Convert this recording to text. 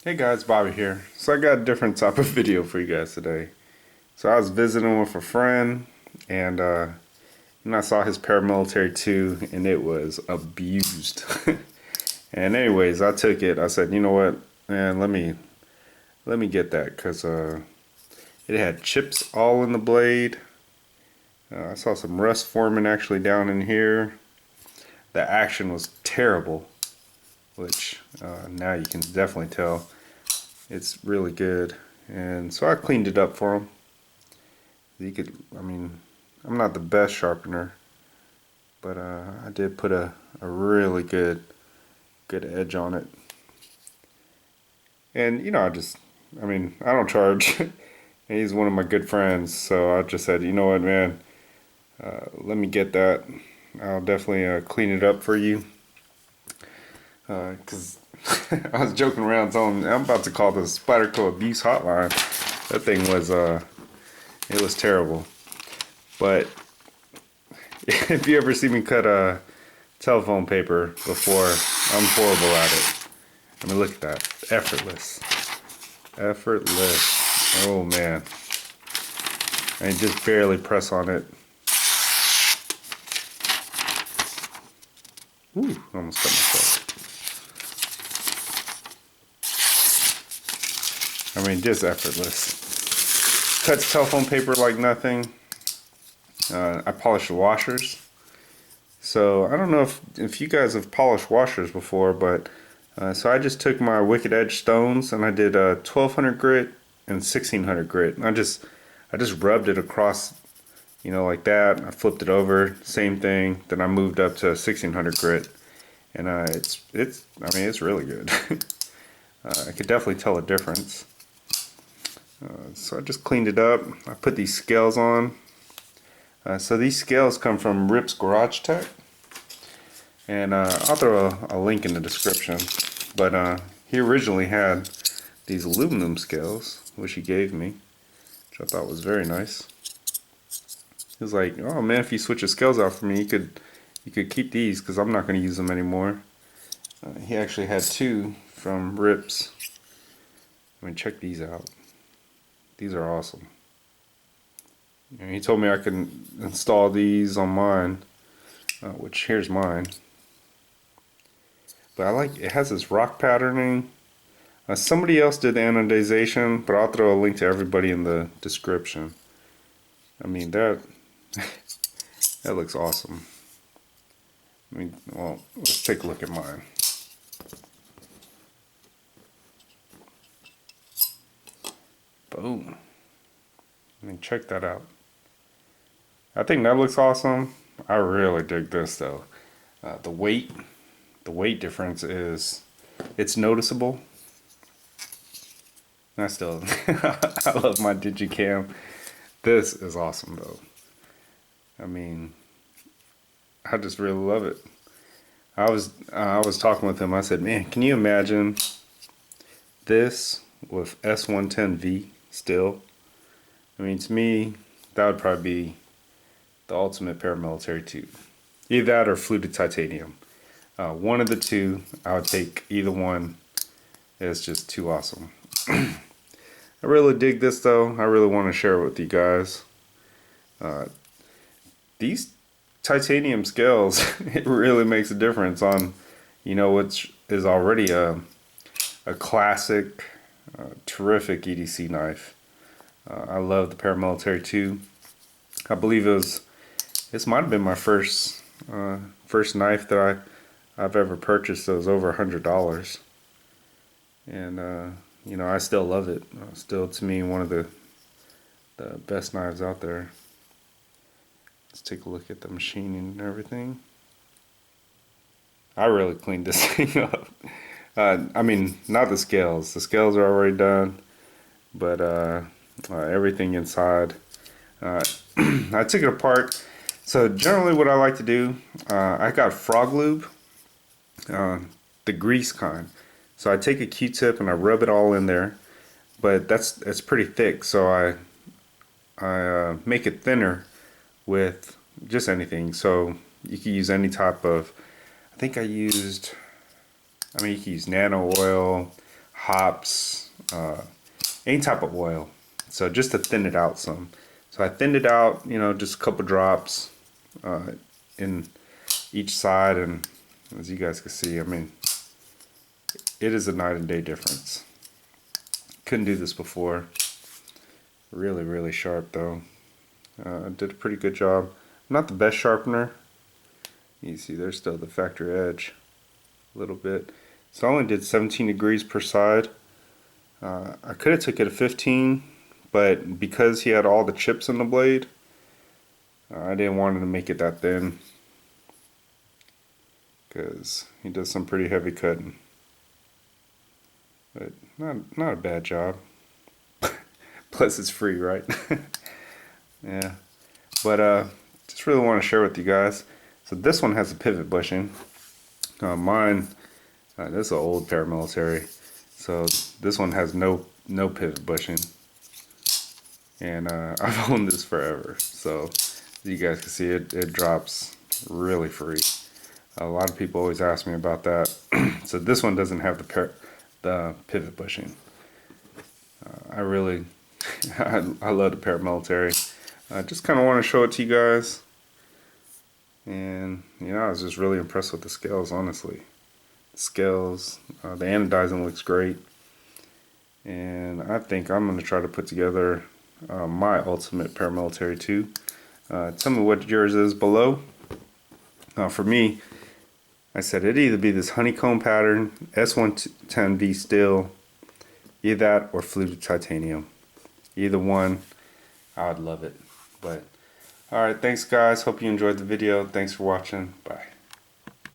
Hey guys, Bobby here. So I got a different type of video for you guys today. So I was visiting with a friend and I saw his Paramilitary 2 and it was abused. And anyways, I took it. I said, you know what, man, let me get that because it had chips all in the blade. I saw some rust forming actually down in here. The action was terrible, which now you can definitely tell. It's really good, and so I cleaned it up for him. I'm not the best sharpener, but I did put a really good edge on it. And I don't charge. And he's one of my good friends, so I just said, you know what, man, let me get that. I'll definitely clean it up for you. Because I was joking around telling him I'm about to call the Spyderco abuse hotline. That thing was it was terrible. But if you ever see me cut a telephone paper before, I'm horrible at it. I mean, look at that. Effortless. Effortless. Oh man. I just barely press on it. Ooh, almost cut myself. I mean, just effortless. Cuts telephone paper like nothing. I polish the washers. So I don't know if you guys have polished washers before, but so I just took my Wicked Edge stones and I did 1200 grit and 1600 grit. And I just rubbed it across, like that. I flipped it over, same thing. Then I moved up to 1600 grit, and it's really good. I could definitely tell a difference. So I just cleaned it up. I put these scales on. So these scales come from rippsgaragetechllc, and I'll throw a link in the description. But he originally had these aluminum scales, which he gave me, which I thought was very nice. He was like, "Oh man, if you switch your scales out for me, you could keep these because I'm not going to use them anymore." He actually had two from Rips. I mean, check these out. These are awesome. And he told me I can install these on mine, which here's mine. But I like it has this rock patterning. Somebody else did the anodization, but I'll throw a link to everybody in the description. I mean that that looks awesome. Well, let's take a look at mine. Boom. I mean, check that out. I think that looks awesome. I really dig this though. The weight difference it's noticeable. I still, I love my Digicam. This is awesome though. I mean, I just really love it. I was talking with him. I said, man, can you imagine this with S110V still? I mean, to me, that would probably be the ultimate Paramilitary 2. Either that or fluted titanium. One of the two, I would take either one. It's just too awesome. I really dig this though. I really want to share it with you guys. These titanium scales, it really makes a difference on, which is already a classic, terrific EDC knife. I love the Paramilitary 2. I believe this might have been my first knife that I've ever purchased. That was over $100, and I still love it. Still, to me, one of the best knives out there. Let's take a look at the machining and everything. I really cleaned this thing up. I mean, not the scales. The scales are already done, but everything inside. I took it apart. So generally what I like to do, I got frog lube, the grease kind. So I take a Q-tip and I rub it all in there, but it's pretty thick. So I make it thinner with just anything. So you can use any type of, you can use nano oil, hops, any type of oil. So just to thin it out some. So I thinned it out, you know, just a couple drops in each side, and as you guys can see, I mean, it is a night and day difference. Couldn't do this before. Really, really sharp though. Did a pretty good job. Not the best sharpener. You see there's still the factory edge a little bit. So I only did 17 degrees per side. I could have took it to 15, but because he had all the chips in the blade, I didn't want him to make it that thin, because he does some pretty heavy cutting. But not a bad job. Plus it's free, right? Yeah. But just really want to share with you guys. So this one has a pivot bushing. Mine, this is an old Paramilitary. So this one has no pivot bushing. And I've owned this forever. So as you guys can see, it drops really free. A lot of people always ask me about that. So this one doesn't have the pivot bushing. I really, I love the Paramilitary. I just kind of want to show it to you guys. And, you know, I was just really impressed with the scales, honestly. The scales, the anodizing looks great. And I think I'm going to try to put together my ultimate Paramilitary too. Tell me what yours is below. For me, I said it'd either be this honeycomb pattern, S110V steel, either that or fluted titanium. Either one, I would love it. But alright, thanks guys. Hope you enjoyed the video. Thanks for watching. Bye.